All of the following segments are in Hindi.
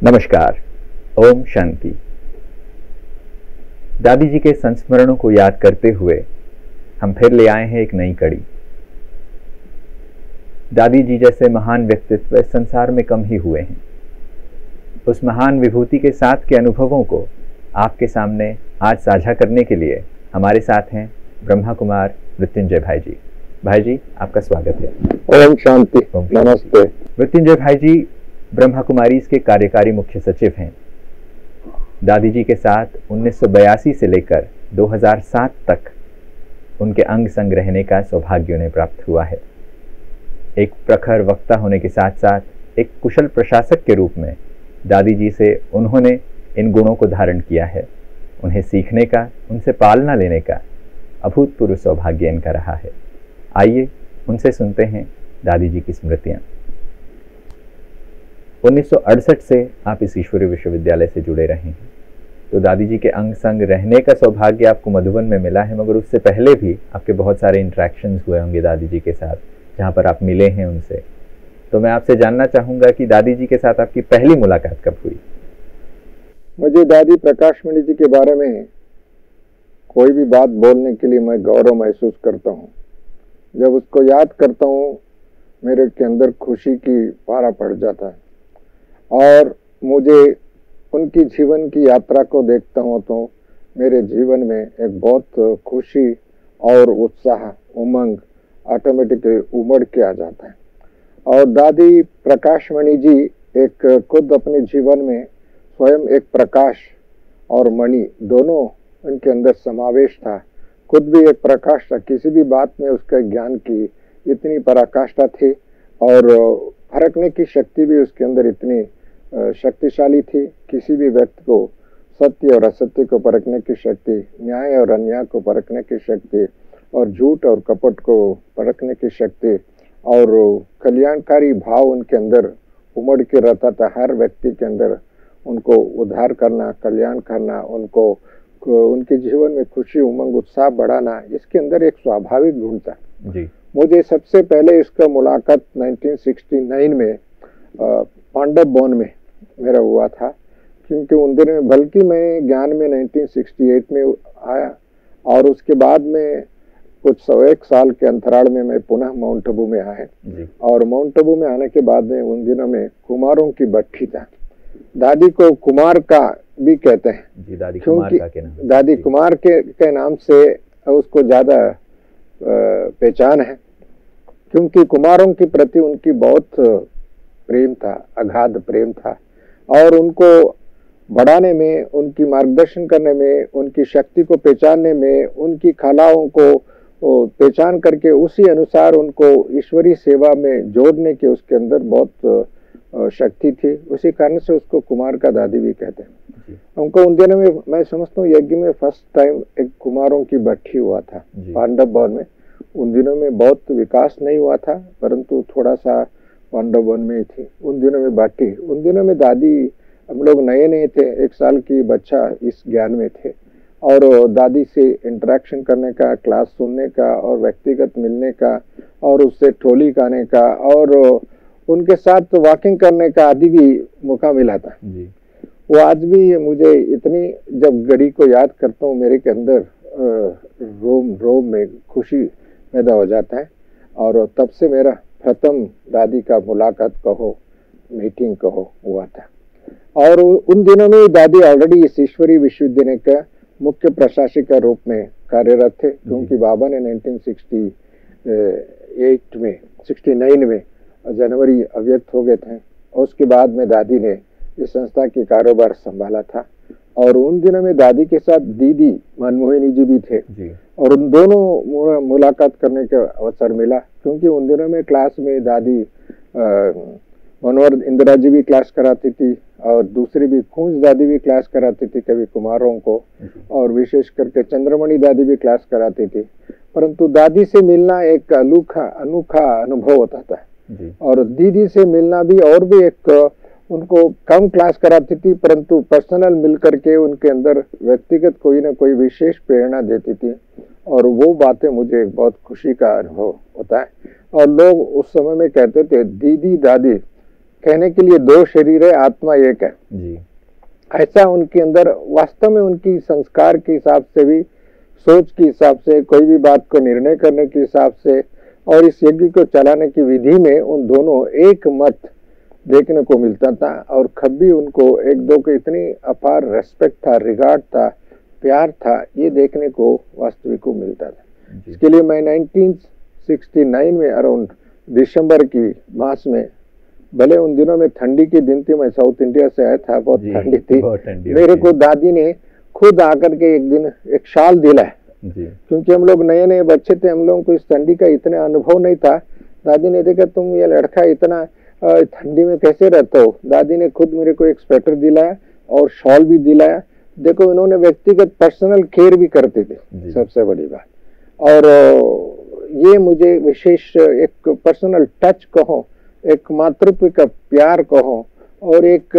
नमस्कार। ओम शांति। दादी जी के संस्मरणों को याद करते हुए हम फिर ले आए हैं एक नई कड़ी। दादी जी जैसे महान व्यक्तित्व संसार में कम ही हुए हैं। उस महान विभूति के साथ के अनुभवों को आपके सामने आज साझा करने के लिए हमारे साथ हैं ब्रह्मा कुमार मृत्युंजय भाई जी। भाई जी, आपका स्वागत है। ओम शांति। नमस्ते। मृत्युंजय भाई जी ब्रह्मा कुमारीज के कार्यकारी मुख्य सचिव हैं। दादी जी के साथ 1982 से लेकर 2007 तक उनके अंग संग रहने का सौभाग्य उन्हें प्राप्त हुआ है। एक प्रखर वक्ता होने के साथ साथ एक कुशल प्रशासक के रूप में दादी जी से उन्होंने इन गुणों को धारण किया है। उन्हें सीखने का, उनसे पालना लेने का अभूतपूर्व सौभाग्य इनका रहा है। आइए उनसे सुनते हैं दादी जी की स्मृतियाँ। 1968 से आप इस ईश्वरीय विश्वविद्यालय से जुड़े रहे हैं, तो दादी जी के अंग संग रहने का सौभाग्य आपको मधुबन में मिला है, मगर उससे पहले भी आपके बहुत सारे इंटरेक्शंस हुए होंगे दादी जी के साथ, जहाँ पर आप मिले हैं उनसे। तो मैं आपसे जानना चाहूँगा कि दादी जी के साथ आपकी पहली मुलाकात कब हुई? मुझे दादी प्रकाशमणि जी के बारे में कोई भी बात बोलने के लिए मैं गौरव महसूस करता हूँ। जब उसको याद करता हूँ मेरे के अंदर खुशी की पारा पड़ जाता है, और मुझे उनकी जीवन की यात्रा को देखता हूँ तो मेरे जीवन में एक बहुत खुशी और उत्साह, उमंग ऑटोमेटिकली उमड़ के आ जाता है। और दादी प्रकाशमणि जी एक खुद अपने जीवन में स्वयं एक प्रकाश और मणि दोनों उनके अंदर समावेश था। खुद भी एक प्रकाश था, किसी भी बात में उसके ज्ञान की इतनी पराकाष्ठा थी और फरकने की शक्ति भी उसके अंदर इतनी शक्तिशाली थी। किसी भी व्यक्ति को सत्य और असत्य को परखने की शक्ति, न्याय और अन्याय को परखने की शक्ति, और झूठ और कपट को परखने की शक्ति, और कल्याणकारी भाव उनके अंदर उमड़ के रहता था। हर व्यक्ति के अंदर उनको उद्धार करना, कल्याण करना, उनको उनके जीवन में खुशी, उमंग, उत्साह बढ़ाना, इसके अंदर एक स्वाभाविक गुण था जी। मुझे सबसे पहले इसका मुलाकात 1969 में पांडव भवन में मेरा हुआ था, क्योंकि उन दिनों में, बल्कि मैं ज्ञान में 1968 में आया और उसके बाद में कुछ 100 साल के अंतराल में मैं पुनः माउंट आबू में आया। और माउंट आबू में आने के बाद में उन दिनों में कुमारों की भट्ठी था। दादी को कुमार का भी कहते हैं जी, दादी कुमार का के नाम, दादी कुमार के नाम से उसको ज्यादा पहचान है, क्योंकि कुमारों के प्रति उनकी बहुत प्रेम था, अगाध प्रेम था, और उनको बढ़ाने में, उनकी मार्गदर्शन करने में, उनकी शक्ति को पहचानने में, उनकी कलाओं को पहचान करके उसी अनुसार उनको ईश्वरीय सेवा में जोड़ने के उसके अंदर बहुत शक्ति थी। उसी कारण से उसको कुमार का दादी भी कहते हैं। उनको उन दिनों में मैं समझता हूँ यज्ञ में फर्स्ट टाइम एक कुमारों की भट्ठी हुआ था पांडव भवन में। उन दिनों में बहुत विकास नहीं हुआ था, परंतु थोड़ा सा पांडव वन में ही थी। उन दिनों में बाटी, उन दिनों में दादी, हम लोग नए नए थे, 1 साल की बच्चा इस ज्ञान में थे, और दादी से इंटरेक्शन करने का, क्लास सुनने का, और व्यक्तिगत मिलने का, और उससे ठोली गाने का, और उनके साथ वॉकिंग करने का आदि भी मौका मिला था जी। वो आज भी मुझे इतनी, जब घड़ी को याद करता हूँ मेरे के अंदर रोम रोम में खुशी पैदा हो जाता है। और तब से मेरा प्रथम दादी का मुलाकात कहो, मीटिंग कहो, हुआ था। और उन दिनों में दादी ऑलरेडी इस ईश्वरीय विश्वविद्यालय का मुख्य प्रशासक के रूप में कार्यरत थे, क्योंकि बाबा ने 1969 में जनवरी अव्यक्त हो गए थे, और उसके बाद में दादी ने इस संस्था की कारोबार संभाला था। और उन दिनों में दादी के साथ दीदी मनमोहिनी जी भी थे जी। और उन दोनों मुलाकात करने का अवसर मिला, क्योंकि उन दिनों में क्लास में दादी मनोहर इंदिरा जी भी क्लास कराती थी, और दूसरी भी खूंज दादी भी क्लास कराती थी कभी कुमारों को, और विशेष करके चंद्रमणि दादी भी क्लास कराती थी। परंतु दादी से मिलना एक अनोखा अनुभव होता था, और दीदी से मिलना भी, और भी एक, उनको कम क्लास कराती थी, परंतु पर्सनल मिल करके उनके अंदर व्यक्तिगत कोई ना कोई विशेष प्रेरणा देती थी, और वो बातें मुझे बहुत खुशी का अनुभव होता है। और लोग उस समय में कहते थे दीदी दादी, कहने के लिए दो शरीर है, आत्मा एक है जी। ऐसा उनके अंदर वास्तव में उनकी संस्कार के हिसाब से भी, सोच के हिसाब से, कोई भी बात को निर्णय करने के हिसाब से और इस यज्ञ को चलाने की विधि में उन दोनों एक मत देखने को मिलता था। और कभी उनको एक दो के इतनी अपार रेस्पेक्ट था, रिगार्ड था, प्यार था, ये देखने को वास्तविक को मिलता था। इसके लिए मैं 1969 में अराउंड दिसंबर की मास में, भले उन दिनों में ठंडी के दिन थी, मैं साउथ इंडिया से आया था, बहुत ठंडी थी, मेरे को दादी ने खुद आकर के एक दिन एक शाल दिलाया, क्योंकि हम लोग नए नए बच्चे थे, हम लोगों को इस ठंडी का इतना अनुभव नहीं था। दादी ने देखा तुम ये लड़का इतना ठंडी में कैसे रहते हो, दादी ने खुद मेरे को एक स्वेटर दिलाया और शॉल भी दिलाया। देखो इन्होंने व्यक्तिगत पर्सनल केयर भी करते थे, सबसे बड़ी बात। और ये मुझे विशेष एक पर्सनल टच कहो, एक मातृत्व का प्यार कहो, और एक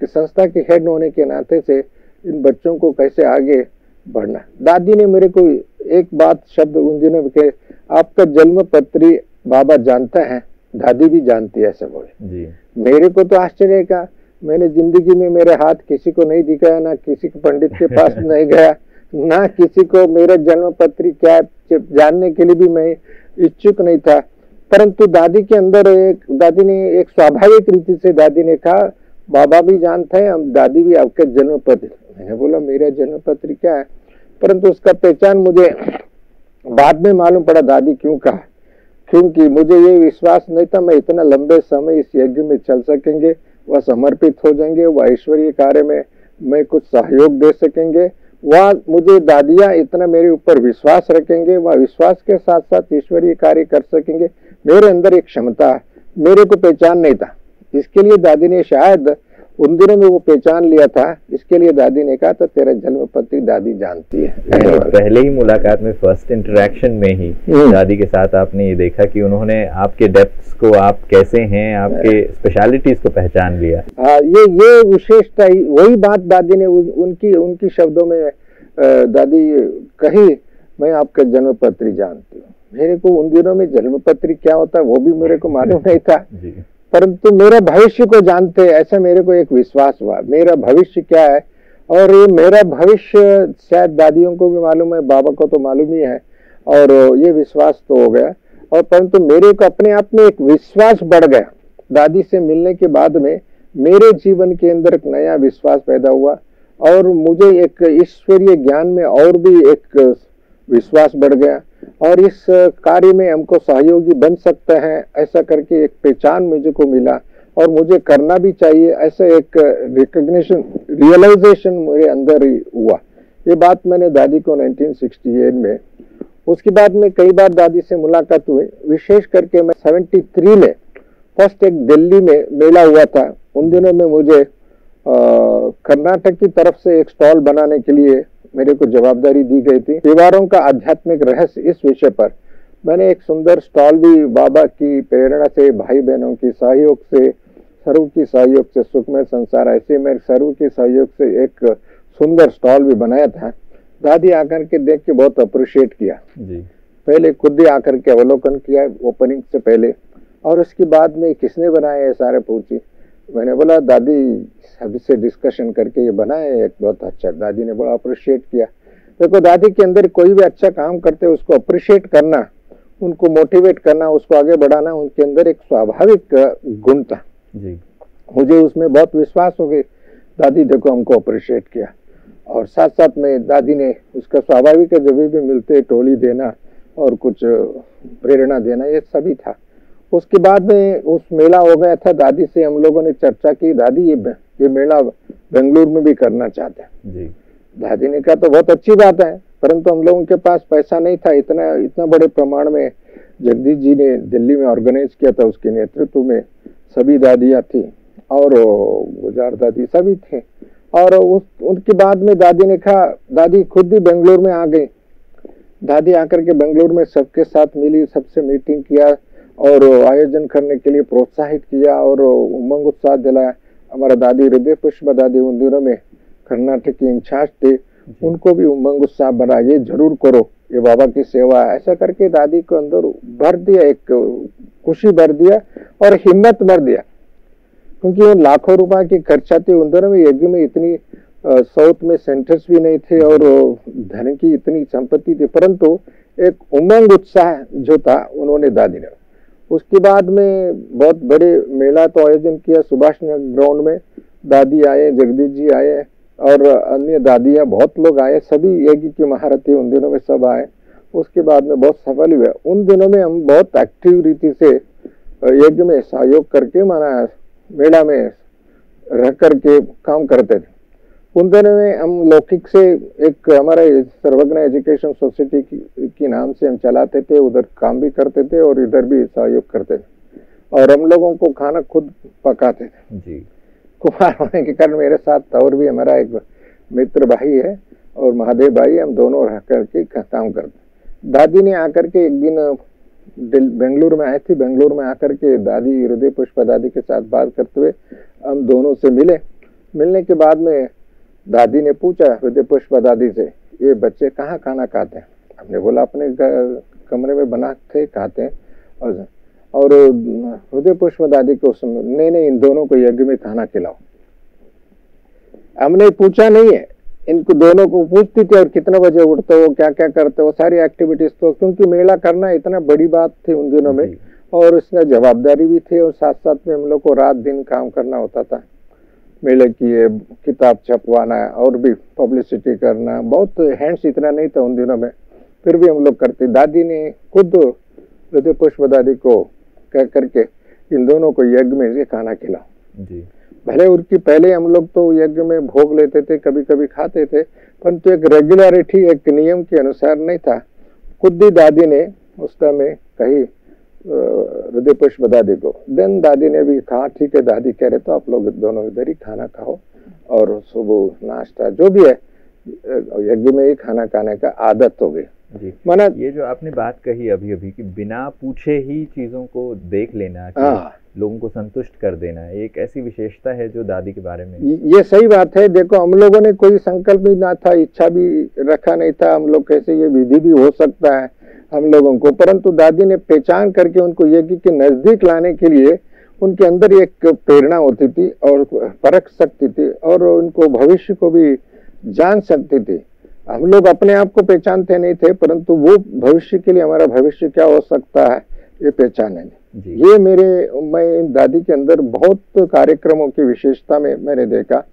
संस्था के हेड होने के नाते से इन बच्चों को कैसे आगे बढ़ना। दादी ने मेरे को एक बात शब्द उन दिनों के, आपका जन्म पत्री बाबा जानता है, दादी भी जानती है, ऐसे बोले। मेरे को तो आश्चर्य का, मैंने जिंदगी में मेरे हाथ किसी को नहीं दिखाया, ना किसी को पंडित के पास नहीं गया, ना किसी को मेरा जन्म पत्री क्या जानने के लिए भी मैं इच्छुक नहीं था। परंतु दादी के अंदर दादी ने एक स्वाभाविक रीति से दादी ने कहा बाबा भी जानते हैं, हम दादी भी आपका जन्म पत्र। मैंने बोला मेरा जन्म पत्र क्या है, परंतु उसका पहचान मुझे बाद में मालूम पड़ा दादी क्यों कहा, क्योंकि मुझे ये विश्वास नहीं था मैं इतना लंबे समय इस यज्ञ में चल सकेंगे, वह समर्पित हो जाएंगे, वह ईश्वरीय कार्य में मैं कुछ सहयोग दे सकेंगे, वह मुझे दादियाँ इतना मेरे ऊपर विश्वास रखेंगे, वह विश्वास के साथ साथ ईश्वरीय कार्य कर सकेंगे। मेरे अंदर एक क्षमता मेरे को पहचान नहीं था, इसके लिए दादी ने शायद उन दिनों में वो पहचान लिया था, इसके लिए दादी ने कहा था तेरा जन्म पत्री दादी जानती है। पहले ही मुलाकात में, फर्स्ट इंटरेक्शन में ही दादी के साथ आपने ये देखा कि उन्होंने आपके डेप्थ्स को, आप कैसे हैं, आपके स्पेशलिटीज को पहचान लिया। ये विशेषता, वही बात दादी ने उनकी शब्दों में दादी कही, मैं आपका जन्म पत्री जानती हूँ। मेरे को उन दिनों में जन्म पत्री क्या होता है वो भी मेरे को मालूम नहीं था, परंतु मेरा भविष्य को जानते ऐसा मेरे को एक विश्वास हुआ, मेरा भविष्य क्या है। और ये मेरा भविष्य शायद दादियों को भी मालूम है, बाबा को तो मालूम ही है, और ये विश्वास तो हो गया। और परंतु मेरे को अपने आप में एक विश्वास बढ़ गया, दादी से मिलने के बाद में मेरे जीवन के अंदर एक नया विश्वास पैदा हुआ, और मुझे एक ईश्वरीय ज्ञान में और भी एक विश्वास बढ़ गया, और इस कार्य में हमको सहयोगी बन सकते हैं, ऐसा करके एक पहचान मुझे को मिला, और मुझे करना भी चाहिए, ऐसा एक रिकॉग्निशन, रियलाइजेशन मेरे अंदर ही हुआ। ये बात मैंने दादी को 1968 में, उसके बाद में कई बार दादी से मुलाकात हुई, विशेष करके मैं 73 में फर्स्ट एक दिल्ली में मेला हुआ था। उन दिनों में मुझे कर्नाटक की तरफ से एक स्टॉल बनाने के लिए मेरे को जवाबदारी दी गई थी, त्योहारों का आध्यात्मिक रहस्य, इस विषय पर मैंने एक सुंदर स्टॉल भी बाबा की प्रेरणा से, भाई बहनों की सहयोग से, सर्व की सहयोग से, सुखमय संसार ऐसे में सर्व के सहयोग से एक सुंदर स्टॉल भी बनाया था। दादी आकर के देख के बहुत अप्रिशिएट किया जी। पहले खुद ही आकर के अवलोकन किया ओपनिंग से पहले, और उसके बाद में किसने बनाया ये सारे पूछी। मैंने बोला दादी सभी से डिस्कशन करके ये बनाए, एक बहुत अच्छा। दादी ने बड़ा अप्रिशिएट किया। देखो दादी के अंदर कोई भी अच्छा काम करते उसको अप्रिशिएट करना, उनको मोटिवेट करना, उसको आगे बढ़ाना उनके अंदर एक स्वाभाविक गुण था जी। मुझे उसमें बहुत विश्वास हो गई, दादी देखो हमको अप्रिशिएट किया। और साथ साथ में दादी ने उसका स्वाभाविक जब भी मिलते टोली देना और कुछ प्रेरणा देना, ये सभी था। उसके बाद में उस मेला हो गया था, दादी से हम लोगों ने चर्चा की, दादी ये मेला बेंगलुरु में भी करना चाहते हैं जी। दादी ने कहा तो बहुत अच्छी बात है, परंतु हम लोगों के पास पैसा नहीं था, इतना बड़े प्रमाण में जगदीश जी ने दिल्ली में ऑर्गेनाइज किया था, उसके नेतृत्व में सभी दादियाँ थी और गुजार दादी सभी थे। और उनके बाद में दादी ने कहा, दादी खुद ही बेंगलुरु में आ गई। दादी आकर के बेंगलुरु में सबके साथ मिली, सबसे मीटिंग किया और आयोजन करने के लिए प्रोत्साहित किया और उमंग उत्साह दिलाया। हमारा दादी हृदय पुष्प दादी उन दिनों में कर्नाटक की इंचार्ज थे, उनको भी उमंग उत्साह बना, ये जरूर करो, ये बाबा की सेवा, ऐसा करके दादी को अंदर भर दिया, एक खुशी भर दिया और हिम्मत भर दिया। क्योंकि वो लाखों रुपए की खर्च आती। उन दिनों में यज्ञ में इतनी साउथ में सेंटर्स भी नहीं थे और धन की इतनी संपत्ति थी, परंतु एक उमंग उत्साह जो था उन्होंने दादी ने। उसके बाद में बहुत बड़े मेला तो आयोजन किया सुभाष नगर ग्राउंड में। दादी आए, जगदीश जी आए और अन्य दादियां, बहुत लोग आए, सभी यज्ञ की महारथी उन दिनों में सब आए। उसके बाद में बहुत सफल हुए। उन दिनों में हम बहुत एक्टिव रीति से यज्ञ में सहयोग करके माना मेला में रह करके काम करते थे। उन दिनों में हम लौकिक से एक हमारे सर्वज्ञ एजुकेशन सोसाइटी की नाम से हम चलाते थे, उधर काम भी करते थे और इधर भी सहयोग करते थे और हम लोगों को खाना खुद पकाते थे जी। कुमार होने के कारण मेरे साथ और भी हमारा एक मित्र भाई है और महादेव भाई, हम दोनों रह करके काम करते। दादी ने आकर के एक दिन बेंगलुरु में आई थी। बेंगलुरु में आकर के दादी हृदय पुष्प दादी के साथ बात करते हुए हम दोनों से मिले। मिलने के बाद में दादी ने पूछा हृदय पुष्प दादी से, ये बच्चे कहाँ खाना खाते हैं? हमने बोला अपने कमरे में बनाते खाते हैं। और हृदय पुष्प दादी को नहीं, इन दोनों को यज्ञ में खाना खिलाओ। हमने पूछा नहीं है, इनको दोनों को पूछती थी और कितने बजे उठते हो, क्या क्या करते हो, सारी एक्टिविटीज। तो क्योंकि मेला करना इतना बड़ी बात थी उन दिनों में और इसमें जवाबदारी भी थी और साथ साथ में हम लोग को रात दिन काम करना होता था। मेले की किताब छपवाना और भी पब्लिसिटी करना, बहुत हैंड्स इतना नहीं था उन दिनों में, फिर भी हम लोग करते। दादी ने खुद हृदय पुष्प दादी को कह करके इन दोनों को यज्ञ में से खाना खिलाओ जी। भले उनकी पहले हम लोग तो यज्ञ में भोग लेते थे, कभी कभी खाते थे, परंतु एक रेगुलरिटी, एक नियम के अनुसार नहीं था। खुद ही दादी ने उस समय कही हृदय पुष्प दादी को। देन दादी ने भी कहा ठीक है, दादी कह रहे तो आप लोग दोनों इधर ही खाना खाओ और सुबह नाश्ता जो भी है यज्ञ में ही खाना खाने का आदत हो गई जी। माना ये जो आपने बात कही अभी अभी कि बिना पूछे ही चीजों को देख लेना, लोगों को संतुष्ट कर देना, एक ऐसी विशेषता है जो दादी के बारे में। ये सही बात है। देखो हम लोगों ने कोई संकल्प भी ना था, इच्छा भी रखा नहीं था हम लोग कैसे ये विधि भी हो सकता है हम लोगों को, परंतु दादी ने पहचान करके उनको यज्ञ के नजदीक लाने के लिए उनके अंदर एक प्रेरणा होती थी और परख सकती थी और उनको भविष्य को भी जान सकती थी। हम लोग अपने आप को पहचानते नहीं थे, परंतु वो भविष्य के लिए हमारा भविष्य क्या हो सकता है ये पहचाने। ये मैं दादी के अंदर बहुत कार्यक्रमों की विशेषता में मैंने देखा।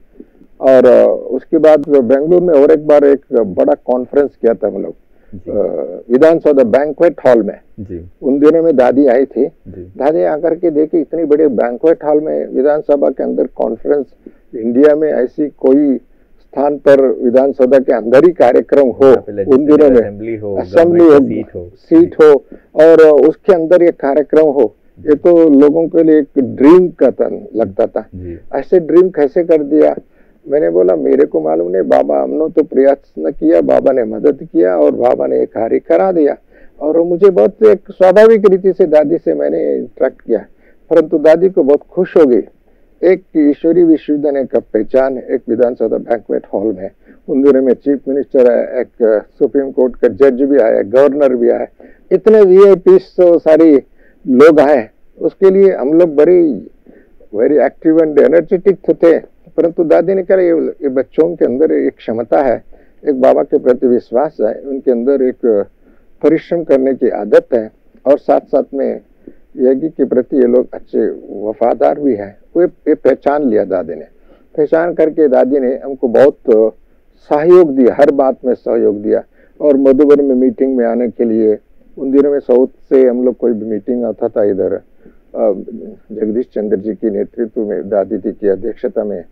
और उसके बाद बेंगलुरु में और एक बार एक बड़ा कॉन्फ्रेंस किया था हम लोग विधानसभा बैंक्वेट हॉल में जी। उन दिनों में दादी आई थी। दादी आकर के देखी इतनी बड़े बैंक्वेट हॉल में विधानसभा के अंदर कॉन्फ्रेंस, इंडिया में ऐसी कोई स्थान पर विधानसभा के अंदर ही कार्यक्रम हो, उन दिनों में असेंबली हो, सीट हो और उसके अंदर ये कार्यक्रम हो, ये तो लोगों के लिए एक ड्रीम का लगता था। ऐसे ड्रीम कैसे कर दिया? मैंने बोला मेरे को मालूम नहीं, बाबा हमने तो प्रयास न किया, बाबा ने मदद किया और बाबा ने एक कार्य करा दिया। और मुझे बहुत एक स्वाभाविक रीति से दादी से मैंने इंटरेक्ट किया, परंतु दादी को बहुत खुश हो गई। एक ईश्वरी विश्वविद्यालय का पहचान एक विधानसभा बैंक्वेट हॉल में, उन दिनों में चीफ मिनिस्टर है, एक सुप्रीम कोर्ट का जज भी आया, गवर्नर भी आया, इतने वीआईपी तो सारे लोग आए। उसके लिए हम लोग बड़ी वेरी एक्टिव एंड एनर्जेटिक थे। परंतु दादी ने कहा ये बच्चों के अंदर एक क्षमता है, एक बाबा के प्रति विश्वास है, उनके अंदर एक परिश्रम करने की आदत है और साथ साथ में यज्ञ के प्रति ये लोग अच्छे वफादार भी हैं। वो ये पहचान लिया दादी ने। पहचान करके दादी ने हमको बहुत सहयोग दिया, हर बात में सहयोग दिया। और मधुबन में मीटिंग में आने के लिए, उन दिनों में साउथ से हम लोग कोई भी मीटिंग आता था इधर, जगदीश चंद्र जी की नेतृत्व में दादी जी की अध्यक्षता में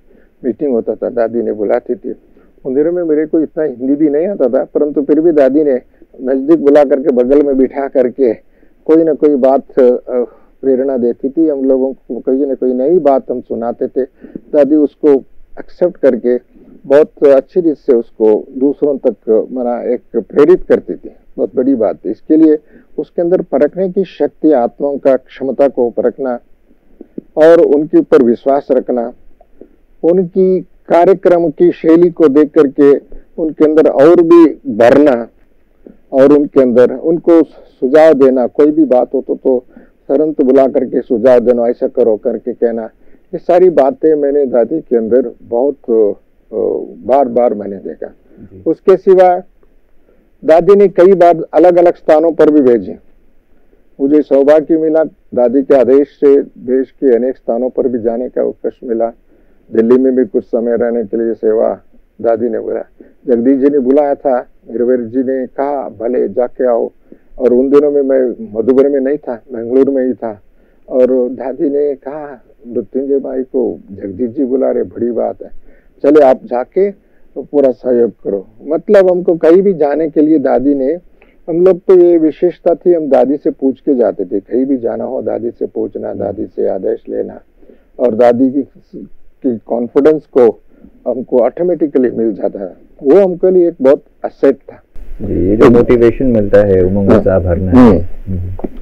मीटिंग होता था, दादी ने बुलाती थी। उन दिनों में मेरे को इतना हिंदी भी नहीं आता था, परंतु फिर भी दादी ने नजदीक बुला करके बगल में बिठा करके कोई ना कोई बात प्रेरणा देती थी हम लोगों को, कोई ना कोई नई बात हम सुनाते थे। दादी उसको एक्सेप्ट करके बहुत अच्छी रीत से उसको दूसरों तक मना एक प्रेरित करती थी। बहुत बड़ी बात थी। इसके लिए उसके अंदर परखने की शक्ति, आत्माओं का क्षमता को परखना और उनके ऊपर विश्वास रखना, उनकी कार्यक्रम की शैली को देख करके उनके अंदर और भी भरना और उनके अंदर उनको सुझाव देना। कोई भी बात हो तो तुरंत बुला करके सुझाव देना, ऐसा करो करके कहना, ये सारी बातें मैंने दादी के अंदर बहुत बार बार मैंने देखा। उसके सिवा दादी ने कई बार अलग अलग स्थानों पर भी भेजे। मुझे सौभाग्य मिला दादी के आदेश से देश के अनेक स्थानों पर भी जाने का अवकाश मिला। दिल्ली में भी कुछ समय रहने के लिए सेवा दादी ने बुलाया। जगदीश जी ने बुलाया था, वीरवीर जी ने कहा भले जाके आओ, और उन दिनों में मैं मधुबन में नहीं था, बेंगलुरु में ही था। और दादी ने कहा मृत्युंजय भाई को जगदीश जी बुला रहे, बड़ी बात है, चले आप जाके तो पूरा सहयोग करो। मतलब हमको कहीं भी जाने के लिए दादी ने, हम लोग तो ये विशेषता थी, हम दादी से पूछ के जाते थे। कहीं भी जाना हो दादी से पूछना, दादी से आदेश लेना, और दादी की कॉन्फिडेंस को हमको ऑटोमेटिकली मिल जाता है। वो हमके लिए एक बहुत असेट था। ये जो मोटिवेशन मिलता है, उमंग उत्साह भरना है।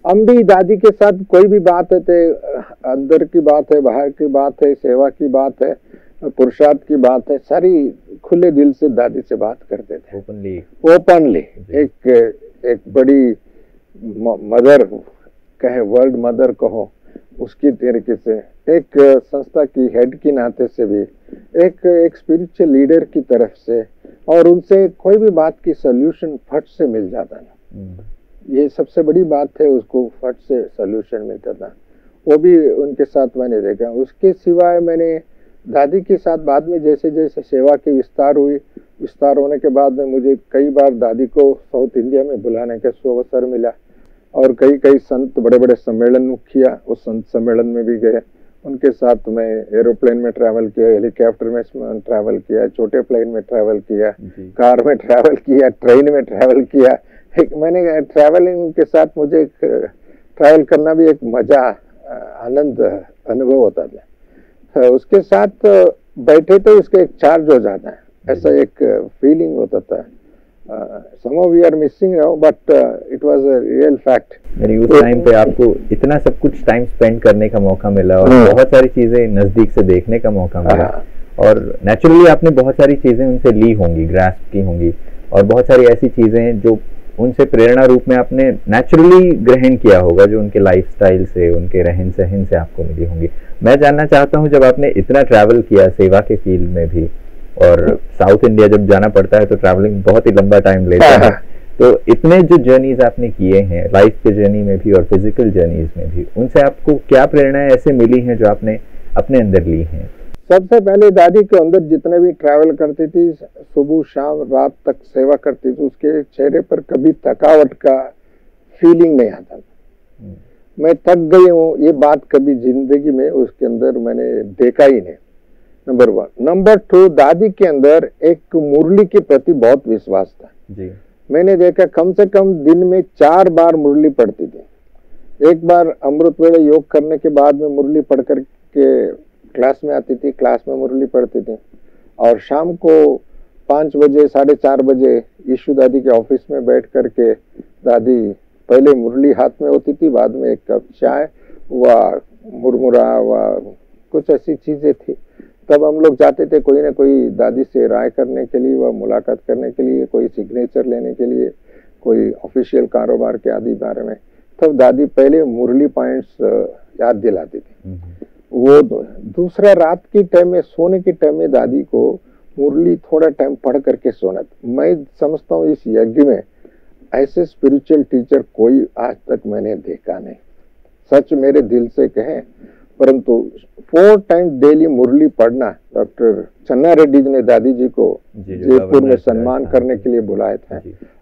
हम भी दादी के साथ कोई भी बात है तो अंदर की बात है, बाहर की बात है, सेवा की बात है, पुरुषार्थ की बात है, सारी खुले दिल से दादी से बात करते थे, ओपनली। एक बड़ी मदर कहे, वर्ल्ड मदर कहो, उसकी तरीके से, एक संस्था की हेड की नाते से भी, एक स्पिरिचुअल लीडर की तरफ से, और उनसे कोई भी बात की सॉल्यूशन फट से मिल जाता था। ये सबसे बड़ी बात है, उसको फट से सॉल्यूशन मिलता था। वो भी उनके साथ मैंने देखा। उसके सिवाय मैंने दादी के साथ बाद में जैसे जैसे सेवा की विस्तार होने के बाद में मुझे कई बार दादी को साउथ इंडिया में बुलाने का अवसर मिला, और कई संत बड़े बड़े सम्मेलन किया। उस संत सम्मेलन में भी गए, उनके साथ मैं एरोप्लेन में ट्रैवल किया, हेलीकॉप्टर में ट्रैवल किया, छोटे प्लेन में ट्रैवल किया, कार में ट्रैवल किया, ट्रेन में ट्रैवल किया। मैंने ट्रैवलिंग के साथ मुझे ट्रैवल करना भी एक मजा, आनंद अनुभव होता था। उसके साथ बैठे तो उसका एक चार्ज हो जाता है, ऐसा एक फीलिंग होता था। somehow we are missing now, but it was a real fact। यानी उस टाइम पे आपको इतना सब कुछ टाइम स्पेंड करने का मौका मिला, और बहुत सारी चीजें नजदीक से देखने का मौका मिला, और नेचुरली आपने बहुत सारी चीजें उनसे ली होंगी, ग्रास्प की होंगी, और बहुत सारी ऐसी चीजें जो उनसे प्रेरणा रूप में आपने नेचुरली ग्रहण किया होगा, जो उनके लाइफस्टाइल से, उनके रहन सहन से आपको मिली होंगी। मैं जानना चाहता हूँ, जब आपने इतना ट्रैवल किया सेवा के फील्ड में भी, और साउथ इंडिया जब जाना पड़ता है तो ट्रैवलिंग बहुत ही लंबा टाइम लेता है, तो इतने जो जर्नीज आपने किए हैं लाइफ के जर्नी में भी और फिजिकल जर्नीज में भी, उनसे आपको क्या प्रेरणाएं ऐसे मिली हैं जो आपने अपने अंदर ली हैं? सबसे पहले दादी के अंदर जितने भी ट्रैवल करती थी, सुबह शाम रात तक सेवा करती थी, उसके चेहरे पर कभी थकावट का फीलिंग नहीं आता। मैं थक गई हूँ ये बात कभी जिंदगी में उसके अंदर मैंने देखा ही नहीं, नंबर 1। नंबर 2, दादी के अंदर एक मुरली के प्रति बहुत विश्वास था जी। मैंने देखा कम से कम दिन में 4 बार मुरली पढ़ती थी। एक बार अमृत वेले योग करने के बाद में मुरली पढ़ कर के क्लास में आती थी, क्लास में मुरली पढ़ती थी, और शाम को 5 बजे 4:30 बजे यीशु दादी के ऑफिस में बैठ कर के दादी पहले मुरली हाथ में होती थी, बाद में एक कप चाय व मुरमुरा व कुछ ऐसी चीजें थी। तब हम लोग जाते थे कोई ना कोई दादी से राय करने के लिए व मुलाकात करने के लिए, कोई सिग्नेचर लेने के लिए, कोई ऑफिशियल कारोबार के आदि बारे में। तब दादी पहले मुरली पॉइंट्स याद दिलाती थी। वो दूसरा रात की टाइम में, सोने के टाइम में दादी को मुरली थोड़ा टाइम पढ़ करके सोना। मैं समझता हूँ इस यज्ञ में ऐसे स्पिरिचुअल टीचर कोई आज तक मैंने देखा नहीं, सच मेरे दिल से कहें। परंतु 4 टाइम डेली मुरली पढ़ना, डॉक्टर चन्ना रेड्डी जी ने दादी जी को जयपुर में सम्मान करने के लिए बुलाए थे,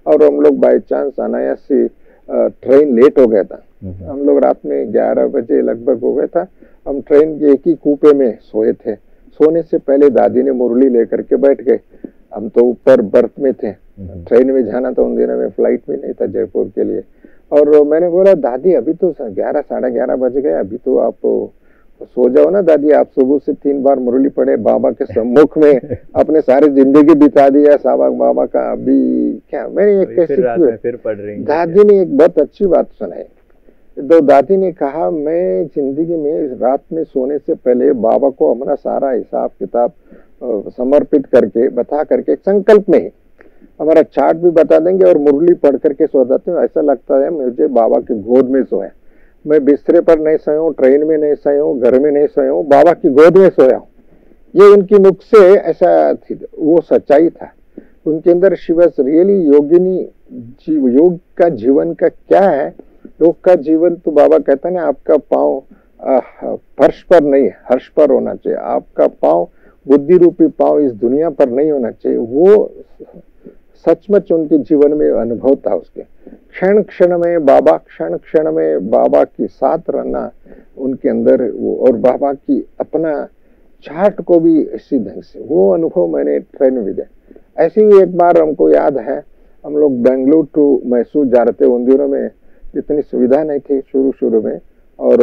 और हम लोग बाई चांस अनायास से ट्रेन लेट हो गया था। हम लोग रात में 11 बजे लगभग हो गया था। हम ट्रेन के एक ही कूपे में सोए थे। सोने से पहले दादी ने मुरली लेकर के बैठ गए। हम तो ऊपर बर्थ में थे, ट्रेन में जाना था उन दिनों में, फ्लाइट में नहीं था जयपुर के लिए। और मैंने बोला दादी अभी तो 11 साढ़े 11 बज गए, अभी तो आप सो जाओ ना दादी। आप सुबह से 3 बार मुरली पढ़े, बाबा के सम्मुख में अपने सारी जिंदगी बिता दिया साहब बाबा का, अभी क्या। मैंने एक फिर पढ़ रही दादी ने एक बहुत अच्छी बात सुनाई। तो दादी ने कहा मैं जिंदगी में रात में सोने से पहले बाबा को हमारा सारा हिसाब किताब समर्पित करके बता करके संकल्प में हमारा चार्ट भी बता देंगे और मुरली पढ़ करके सो जाते हैं। ऐसा लगता है मुझे बाबा के गोद में सोए। मैं बिस्तरे पर नहीं सोया हूँ, ट्रेन में नहीं सोया हूँ, घर में नहीं सोया हूँ, बाबा की गोद में सोया हूँ। ये उनकी मुख से ऐसा थी, वो सच्चाई था उनके अंदर। शी वॉज रियली योगिनी। योग का जीवन का क्या है? योग का जीवन तो बाबा कहता है ना, आपका पाँव फर्श पर नहीं हर्ष पर होना चाहिए, आपका पाँव बुद्धि रूपी पाँव इस दुनिया पर नहीं होना चाहिए। वो सचमुच उनके जीवन में अनुभव था उसके। क्षण क्षण में बाबा, क्षण क्षण में बाबा के साथ रहना उनके अंदर वो, और बाबा की अपना चार्ट को भी इसी ढंग से वो अनुभव मैंने ट्रेन में दिया। ऐसे ही एक बार हमको याद है, हम लोग बेंगलुरु टू मैसूर जा रहे थे। उन दिनों में इतनी सुविधा नहीं थी शुरू में, और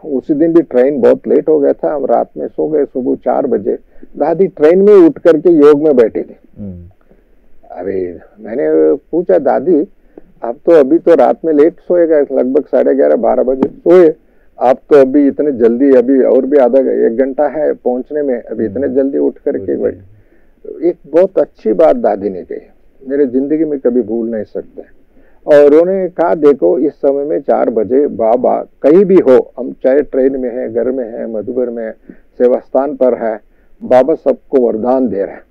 उसी दिन भी ट्रेन बहुत लेट हो गया था। हम रात में सो गए, सुबह 4 बजे दादी ट्रेन में उठ करके योग में बैठी थी। अभी मैंने पूछा, दादी आप तो अभी तो रात में लेट सोएगा, लगभग 11:30-12 बजे सोए, आप तो अभी इतने जल्दी, अभी और भी आधा 1 घंटा है पहुंचने में, अभी इतने जल्दी उठ करके बैठे। एक बहुत अच्छी बात दादी ने कही, मेरे जिंदगी में कभी भूल नहीं सकते। और उन्होंने कहा, देखो इस समय में 4 बजे बाबा कहीं भी हो, हम चाहे ट्रेन में है, घर में है, मधुबर में, सेवा स्थान पर है, बाबा सबको वरदान दे रहे हैं।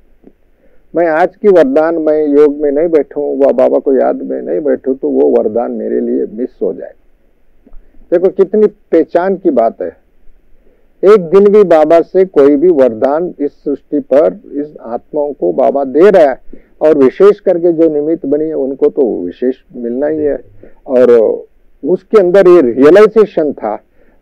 मैं आज की वरदान, मैं योग में नहीं बैठूं, वह बाबा को याद में नहीं बैठूं, तो वो वरदान मेरे लिए मिस हो जाए। देखो कितनी पहचान की बात है। एक दिन भी बाबा से कोई भी वरदान इस सृष्टि पर इस आत्माओं को बाबा दे रहा है, और विशेष करके जो निमित्त बनी है उनको तो विशेष मिलना ही है। और उसके अंदर ये रियलाइजेशन था,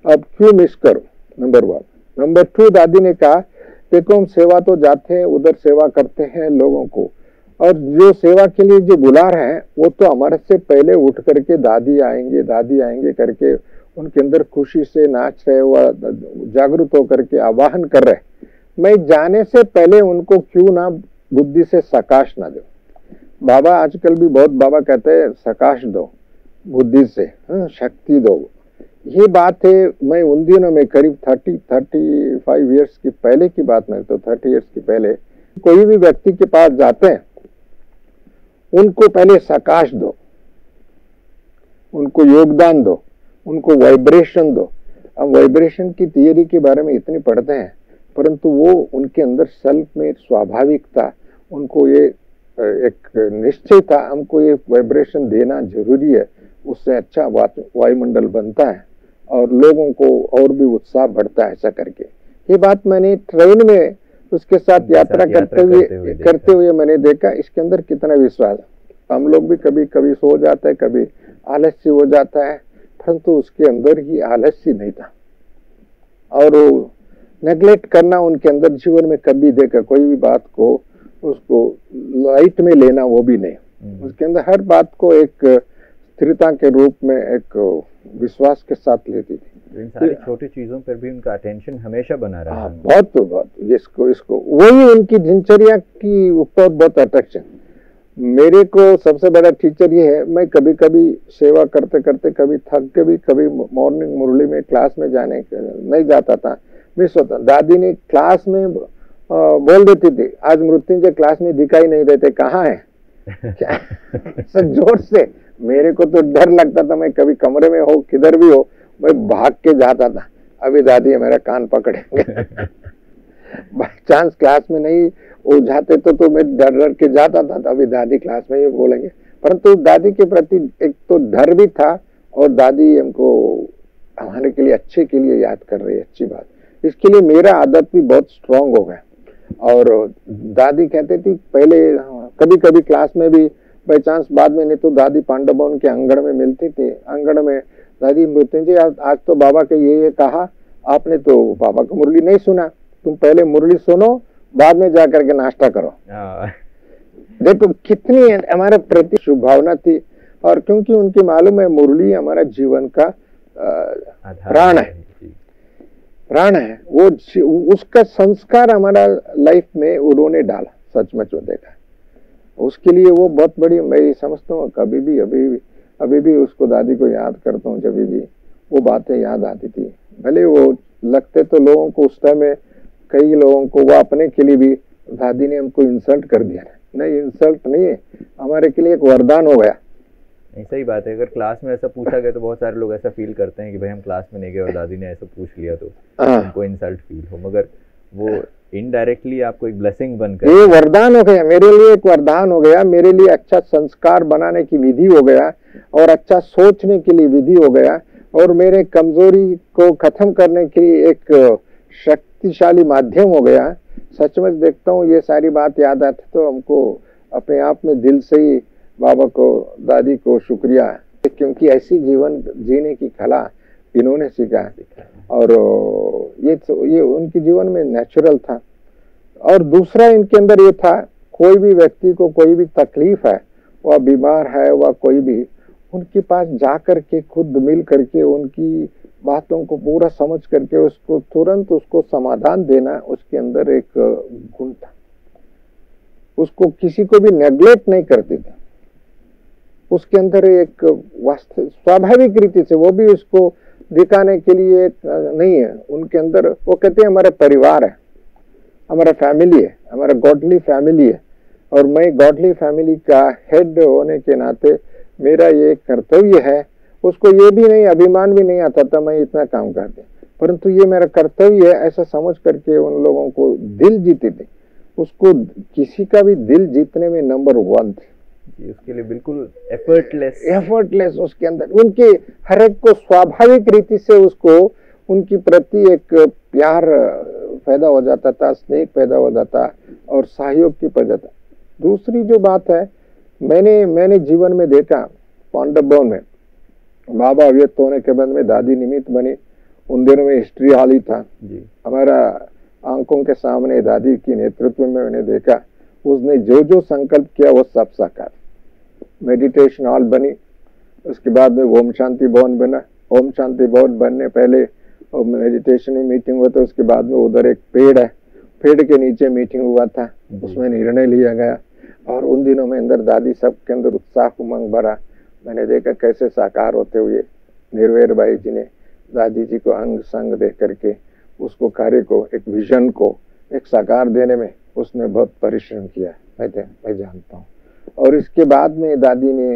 अब क्यों मिस करूं, नंबर 1। नंबर 2, दादी ने कहा, देखो हम सेवा तो जाते हैं, उधर सेवा करते हैं लोगों को, और जो सेवा के लिए जो बुला रहे हैं वो तो हमारे से पहले उठ करके दादी आएंगे करके उनके अंदर खुशी से नाच रहे हुआ, जागरूक होकर के आवाहन कर रहे। मैं जाने से पहले उनको क्यों ना बुद्धि से सकाश ना दो। बाबा आजकल भी बहुत बाबा कहते हैं सकाश दो, बुद्धि से शक्ति दो। ये बात है, मैं उन दिनों में करीब 35 ईयर्स की पहले की बात नहीं, तो 30 ईयर्स की पहले कोई भी व्यक्ति के पास जाते हैं, उनको पहले सकाश दो, उनको योगदान दो, उनको वाइब्रेशन दो। अब वाइब्रेशन की थियरी के बारे में इतनी पढ़ते हैं, परंतु वो उनके अंदर सेल्फ में स्वाभाविकता, उनको ये एक निश्चय था, हमको ये वाइब्रेशन देना जरूरी है, उससे अच्छा वायुमंडल बनता है और लोगों को और भी उत्साह बढ़ता है, ऐसा करके। ये बात मैंने ट्रेन में उसके साथ यात्रा करते हुए मैंने देखा, इसके अंदर कितना विश्वास है। हम लोग भी कभी कभी सो जाते हैं, कभी आलस्य हो जाता है, परंतु उसके अंदर ही आलस्य नहीं था। और नेग्लेक्ट करना उनके अंदर जीवन में कभी देखा, कोई भी बात को उसको लाइट में लेना वो भी नहीं। उसके अंदर हर बात को एक स्थिरता के रूप में, एक विश्वास के साथ लेती थी। इन सारी छोटी चीजों पर भी उनका अटेंशन हमेशा बना रहा। बहुत इसको वही उनकी दिनचर्या की ऊपर बहुत अट्रैक्शन। मेरे को सबसे बड़ा टीचर ये है, मैं कभी कभी सेवा करते करते कभी थक के भी, कभी मॉर्निंग मुरली में क्लास में जाने नहीं जाता था, मिस होता। दादी ने क्लास में बोल देती थी, आज मृत्युंजय क्लास में दिखाई नहीं देते, कहाँ है क्या सब जोर से। मेरे को तो डर लगता था, मैं कभी कमरे में हो किधर भी हो, मैं भाग के जाता था, अभी दादी मेरा कान पकड़ेंगे बाई चांस क्लास में नहीं वो जाते तो मैं डर के जाता था, अभी दादी क्लास में ही बोलेंगे। परंतु दादी के प्रति एक तो डर भी था, और दादी हमको हमारे के लिए अच्छे के लिए याद कर रही है, अच्छी बात। इसके लिए मेरा आदत भी बहुत स्ट्रांग हो गया। और दादी कहते थी पहले, कभी कभी क्लास में भी बाई चांस, बाद में नहीं तो दादी पांडव भवन के आंगन में मिलती थी। आंगन में दादी मृत्युंजय आज तो बाबा के ये कहा, आपने तो बाबा का मुरली नहीं सुना, तुम पहले मुरली सुनो, बाद में जाकर के नाश्ता करो। देखो कितनी हमारे प्रति शुभ भावना थी। और क्योंकि उनकी मालूम है मुरली हमारा जीवन का प्राण है, प्राण है, वो उसका संस्कार हमारा लाइफ में उन्होंने डाला, सचमुच वो देखा। उसके लिए वो बहुत बड़ी, मैं समझता हूँ कभी भी अभी भी उसको, दादी को याद करता हूँ, जब भी वो बातें याद आती थी। भले वो लगते तो लोगों को उस टाइम, कई लोगों को वो अपने के लिए भी, दादी ने हमको इंसल्ट कर दिया। नहीं, इंसल्ट नहीं है, हमारे के लिए एक वरदान हो गया। नहीं, सही बात है। अगर क्लास में ऐसा पूछा गया तो बहुत सारे लोग ऐसा फील करते हैं कि भाई हम क्लास में नहीं गए और दादी ने ऐसा पूछ लिया तो उनको इंसल्ट फील हो, मगर वो इनडायरेक्टली आपको एक ब्लेसिंग बनकर ये वरदान हो गया, मेरे लिए एक वरदान हो गया, मेरे लिए अच्छा संस्कार बनाने की विधि हो गया और अच्छा सोचने के लिए विधि हो गया और मेरे कमजोरी को खत्म करने के लिए एक शक्तिशाली माध्यम हो गया। सचमुच देखता हूँ ये सारी बात याद आती तो हमको अपने आप में दिल से ही बाबा को, दादी को शुक्रिया, क्योंकि ऐसी जीवन जीने की कला इन्होंने सीखा और ये उनके जीवन में नेचुरल था। और दूसरा इनके अंदर ये था, कोई भी व्यक्ति को कोई भी तकलीफ है, वह बीमार है, वह कोई भी, उनके पास जा करके खुद मिल करके उनकी बातों को पूरा समझ करके उसको तुरंत उसको समाधान देना उसके अंदर एक गुण था। उसको किसी को भी नेग्लेक्ट नहीं करते थे, उसके अंदर एक स्वाभाविक रीति से, वो भी उसको दिखाने के लिए नहीं है, उनके अंदर वो कहते हैं हमारा परिवार है, हमारा फैमिली है, हमारा गॉडली फैमिली है और मैं गॉडली फैमिली का हेड होने के नाते मेरा ये कर्तव्य है। उसको ये भी नहीं, अभिमान भी नहीं आता था मैं इतना काम करते, परंतु ये मेरा कर्तव्य है ऐसा समझ करके उन लोगों को दिल जीते थे। उसको किसी का भी दिल जीतने में नंबर 1 थे, उसके लिए बिल्कुल एफर्टलेस उसके अंदर उनके हर एक को स्वाभाविक रीति से उसको उनकी प्रति एक प्यार पैदा हो जाता था, स्नेह पैदा हो जाता और सहयोग की पैदा था। दूसरी जो बात है, मैंने जीवन में देखा, पांडव भवन में बाबा अव्यक्त होने के बाद में दादी निमित्त बनी। उन दिनों में हिस्ट्री हॉल ही था जी। हमारा आंखों के सामने दादी की नेतृत्व में मैंने देखा, उसने जो जो संकल्प किया वो सब साकार। मेडिटेशन हॉल बनी, उसके बाद में ओम शांति भवन बना। ओम शांति भवन बनने पहले मेडिटेशन में मीटिंग हुआ था, उसके बाद में उधर एक पेड़ है, पेड़ के नीचे मीटिंग हुआ था, उसमें निर्णय लिया गया और उन दिनों में अंदर दादी सबके अंदर उत्साह उमंग भरा। मैंने देखा कैसे साकार होते हुए निर्वैर भाई जी ने दादी जी को अंग संग दे करके उसको कार्य को, एक विजन को एक साकार देने में उसने बहुत परिश्रम किया, मैं जानता हूँ। और इसके बाद में दादी ने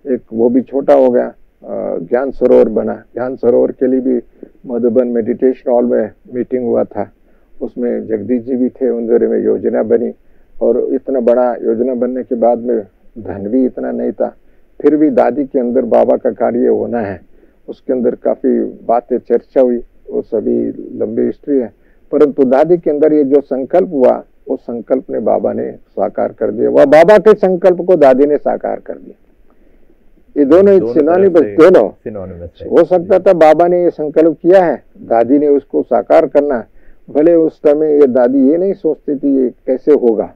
एक, वो भी छोटा हो गया, ज्ञान सरोवर बना। ज्ञान सरोवर के लिए भी मधुबन मेडिटेशन हॉल में मीटिंग हुआ था, उसमें जगदीश जी भी थे। उन दिनों में योजना बनी और इतना बड़ा योजना बनने के बाद में धन भी इतना नहीं था, फिर भी दादी के अंदर बाबा का कार्य होना है, उसके अंदर काफी बातें चर्चा हुई, वो सभी लंबी हिस्ट्री है। परंतु दादी के अंदर ये जो संकल्प हुआ, उस संकल्प ने बाबा ने साकार कर दिया, वह बाबा के संकल्प को दादी ने साकार कर दिया। ये दोनों सिनोनिमस हो सकता था, बाबा ने ये संकल्प किया है, दादी ने उसको साकार करना। भले उस समय ये दादी ये नहीं सोचती थी ये कैसे होगा,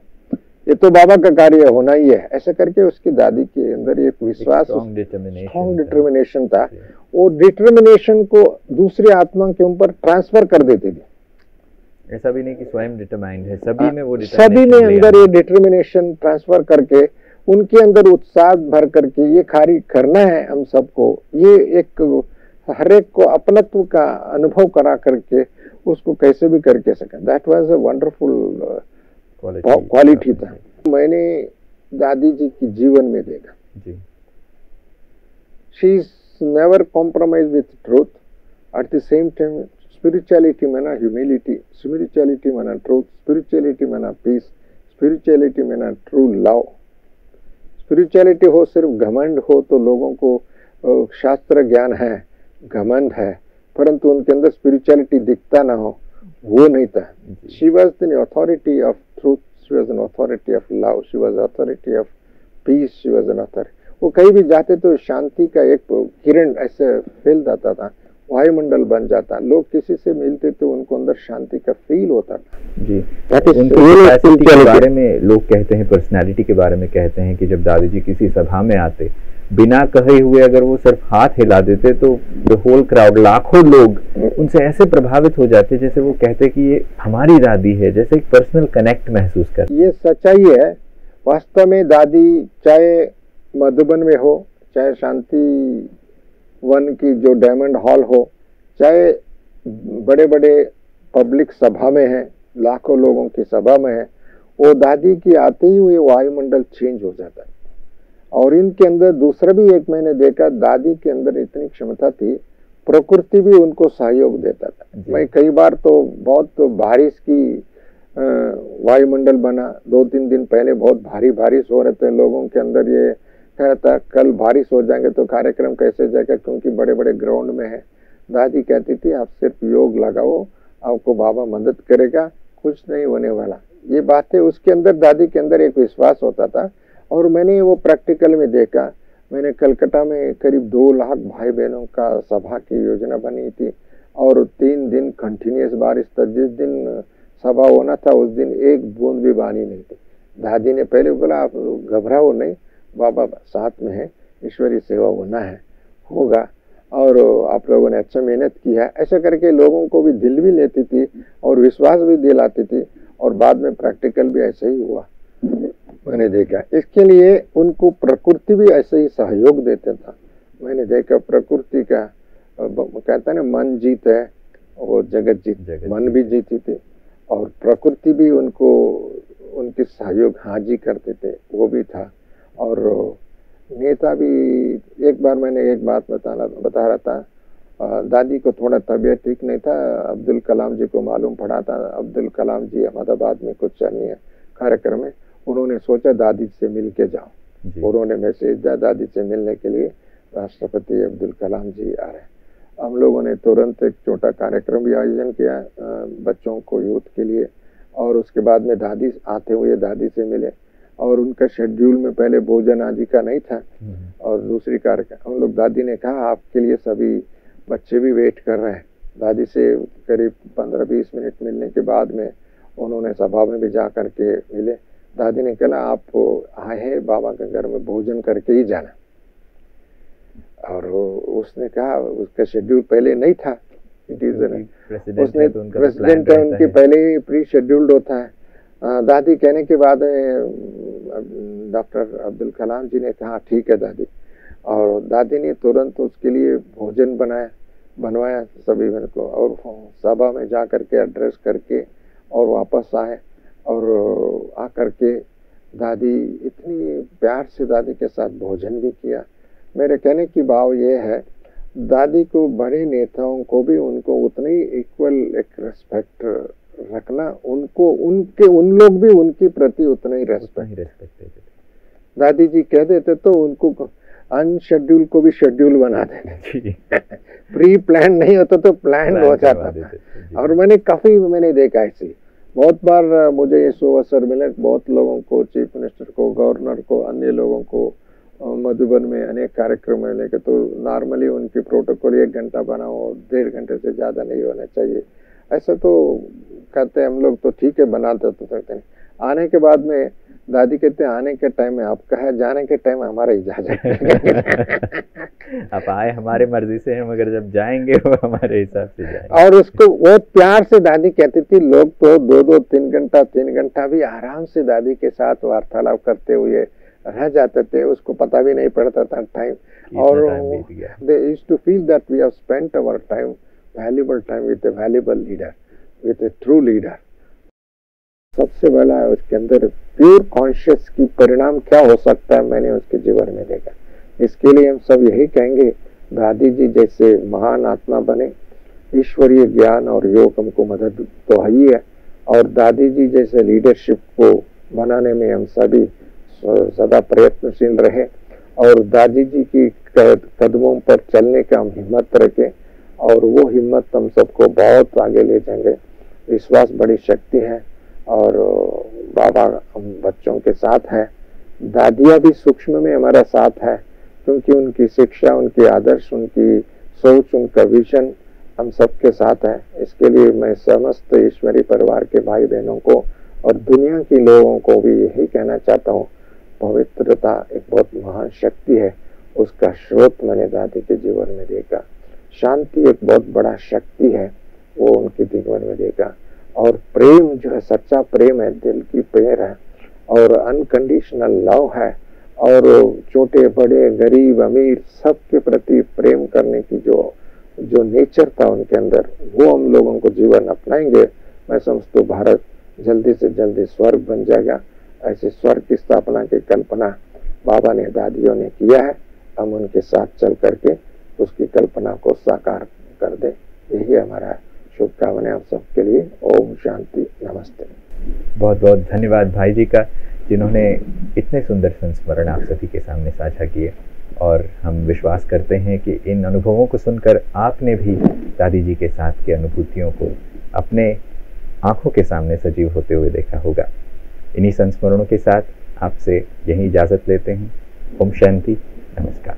ये तो बाबा का कार्य होना ही है, ऐसा करके उसकी दादी के अंदर एक विश्वास, स्ट्रॉन्ग डिटर्मिनेशन था। वो डिटर्मिनेशन को दूसरी आत्मा के ऊपर ट्रांसफर कर देती थी। ऐसा भी नहीं कि स्वयं डिटरमाइंड है, सभी में वो सभी में अंदर ये डिटर्मिनेशन ट्रांसफर करके उनके अंदर उत्साह भर करके ये कार्य करना है हम सबको, ये एक हर एक को अपनत्व का अनुभव करा करके उसको कैसे भी करके सका। That was a wonderful quality था। मैंने दादी जी की जीवन में देखा, she is never compromise with truth, at the same time spirituality माना ह्यूमिलिटी, स्पिरिचुअलिटी माना ट्रूथ, स्पिरिचुअलिटी माना पीस, स्पिरिचुअलिटी माना ट्रू लव। स्पिरिचुअलिटी हो सिर्फ घमंड हो तो लोगों को शास्त्र ज्ञान है, घमंड है, परंतु उनके अंदर स्पिरिचुअलिटी दिखता ना हो, वो नहीं था। She was the authority of truth, she was an authority of love, she was authority of peace, she was an authority. वो कहीं भी जाते तो शांति का एक किरण ऐसे फैल जाता था, वायुमंडल बन जाता, लोग किसी से मिलते तो उनको अंदर शांति का फील होता था जी। उनकी के बारे में लोग कहते हैं, पर्सनालिटी के बारे में कहते हैं कि जब दादी जी किसी सभा में आते, बिना कहे हुए अगर वो सिर्फ हाथ हिला देते तो द होल क्राउड, लाखों लोग उनसे ऐसे प्रभावित हो जाते जैसे वो कहते कि ये हमारी दादी है, जैसे एक पर्सनल कनेक्ट महसूस करते। ये सच्चाई है वास्तव में। दादी चाहे मधुबन में हो, चाहे शांति वन की जो डायमंड हॉल हो, चाहे बड़े बड़े पब्लिक सभा में है, लाखों लोगों की सभा में है, वो दादी की आते ही हुए वायुमंडल चेंज हो जाता है। और इनके अंदर दूसरा भी एक मैंने देखा, दादी के अंदर इतनी क्षमता थी, प्रकृति भी उनको सहयोग देता था। मैं कई बार तो बहुत बारिश की वायुमंडल बना, 2-3 दिन पहले बहुत भारी बारिश हो रहे थे, लोगों के अंदर ये कहता कल बारिश हो जाएंगे तो कार्यक्रम कैसे जाएगा, क्योंकि बड़े बड़े ग्राउंड में है। दादी कहती थी आप सिर्फ योग लगाओ, आपको बाबा मदद करेगा, कुछ नहीं होने वाला। ये बातें उसके अंदर, दादी के अंदर एक विश्वास होता था। और मैंने वो प्रैक्टिकल में देखा। मैंने कलकत्ता में करीब 2 लाख भाई बहनों का सभा की योजना बनी थी और 3 दिन कंटिन्यूस बारिश था। जिस दिन सभा होना था उस दिन एक बूंद भी पानी नहीं थी। दादी ने पहले बोला आप घबराओ नहीं, बाबा साथ में है, ईश्वरी सेवा होना है, होगा, और आप लोगों ने अच्छा मेहनत किया है, ऐसा करके लोगों को भी दिल भी लेती थी और विश्वास भी दिलाती थी। और बाद में प्रैक्टिकल भी ऐसे ही हुआ, मैंने देखा। इसके लिए उनको प्रकृति भी ऐसे ही सहयोग देता था। मैंने देखा प्रकृति का कहता है ना, मन जीत है वो जगत जीत, मन भी जीती थी और प्रकृति भी उनको उनके सहयोग हाजी करते थे, वो भी था। और नेता भी, एक बार मैंने एक बात बता रहा था, दादी को थोड़ा तबीयत ठीक नहीं था, अब्दुल कलाम जी को मालूम पड़ा था। अब्दुल कलाम जी अहमदाबाद में कुछ अन्य कार्यक्रम में, उन्होंने सोचा दादी से मिल के जाओ। उन्होंने मैसेज दिया दादी से मिलने के लिए, राष्ट्रपति अब्दुल कलाम जी आ रहे हैं। हम लोगों ने तुरंत एक छोटा कार्यक्रम भी आयोजन किया बच्चों को, यूथ के लिए। और उसके बाद में दादी आते हुए दादी से मिले और उनका शेड्यूल में पहले भोजन आदि का नहीं था और दूसरी कार्यक्रम। हम लोग, दादी ने कहा आपके लिए सभी बच्चे भी वेट कर रहे हैं। दादी से करीब 15-20 मिनट मिलने के बाद में उन्होंने सभा में भी जा करके मिले। दादी ने कहा आप आए हैं बाबा के घर में, भोजन करके ही जाना। और उसने कहा, उसका शेड्यूल पहले नहीं था, इट इज उसने प्रेसिडेंट है उनके पहले ही प्री शेड्यूल्ड होता है। दादी कहने के बाद डॉक्टर अब्दुल कलाम जी ने कहा ठीक है दादी, और दादी ने तुरंत उसके लिए भोजन बनवाया सभी मेरे को, और सभा में जा करके एड्रेस करके और वापस आए। और आकर के दादी इतनी प्यार से दादी के साथ भोजन भी किया। मेरे कहने की भाव ये है, दादी को बड़े नेताओं को भी उनको उतनी इक्वल एक रेस्पेक्ट रखना, उनको उन लोग भी उनके प्रति उतना ही रेस्पेक्ट देते। दादी जी कह देते तो उनको अनशेड्यूल को भी शेड्यूल बना देते। प्री प्लान नहीं होता तो प्लान हो जाता था। और मैंने देखा ऐसे बहुत बार मुझे ये अवसर मिले, बहुत लोगों को, चीफ मिनिस्टर को, गवर्नर को, अन्य लोगों को मधुबन में अनेक कार्यक्रम में लेके, तो नॉर्मली उनकी प्रोटोकॉल 1 घंटा बनाओ, 1.5 घंटे से ज़्यादा नहीं होना चाहिए। ऐसा तो कहते हैं हम लोग, तो ठीक है बनाते तो कहते हैं। आने के बाद में दादी कहते हैं आने के टाइम में आपका है, जाने के टाइम हमारा इजाजत है। आप आए हमारे मर्जी से हैं, मगर जब जाएंगे वो हमारे हिसाब से जाएंगे। और उसको वो प्यार से दादी कहती थी। लोग तो 2-2, 3 घंटा भी आराम से दादी के साथ वार्तालाप करते हुए रह जाते थे, उसको पता भी नहीं पड़ता था टाइम। और they used to feel that we have spent our time, valuable time with a valuable leader, with a true leader। सबसे बड़ा है उसके अंदर प्योर कॉन्शियस की परिणाम क्या हो सकता है, मैंने उसके जीवन में देखा। इसके लिए हम सब यही कहेंगे, दादी जी जैसे महान आत्मा बने, ईश्वरीय ज्ञान और योग हमको मदद तो है ही है, और दादी जी जैसे लीडरशिप को बनाने में हम सभी सदा प्रयत्नशील रहे, और दादी जी की कदमों पर चलने का हम हिम्मत रखें, और वो हिम्मत हम सबको बहुत आगे ले जाएंगे। विश्वास बड़ी शक्ति है, और बाबा हम बच्चों के साथ है, दादियाँ भी सूक्ष्म में हमारा साथ है, क्योंकि उनकी शिक्षा, उनके आदर्श, उनकी सोच, उनका विजन हम सबके साथ है। इसके लिए मैं समस्त ईश्वरी परिवार के भाई बहनों को और दुनिया के लोगों को भी यही कहना चाहता हूँ, पवित्रता एक बहुत महान शक्ति है, उसका स्रोत मैंने दादी के जीवन में देखा। शांति एक बहुत बड़ा शक्ति है, वो उनके जीवन में देखा। और प्रेम जो है, सच्चा प्रेम है, दिल की प्यार है, और अनकंडीशनल लव है, और छोटे बड़े गरीब अमीर सबके प्रति प्रेम करने की जो नेचर था उनके अंदर, वो हम लोगों को जीवन अपनाएंगे। मैं समझता हूँ भारत जल्दी से जल्दी स्वर्ग बन जाएगा। ऐसे स्वर्ग की स्थापना की कल्पना बाबा ने, दादियों ने किया है, हम उनके साथ चल करके उसकी कल्पना को साकार कर दे। यही हमारा शुभकामनाएं आप सबके लिए। ओम शांति, नमस्ते। बहुत बहुत धन्यवाद भाई जी का, जिन्होंने इतने सुंदर संस्मरण आप सभी के सामने साझा किए। और हम विश्वास करते हैं कि इन अनुभवों को सुनकर आपने भी दादी जी के साथ की अनुभूतियों को अपने आंखों के सामने सजीव होते हुए देखा होगा। इन्हीं संस्मरणों के साथ आपसे यही इजाज़त लेते हैं। ओम शांति, नमस्कार।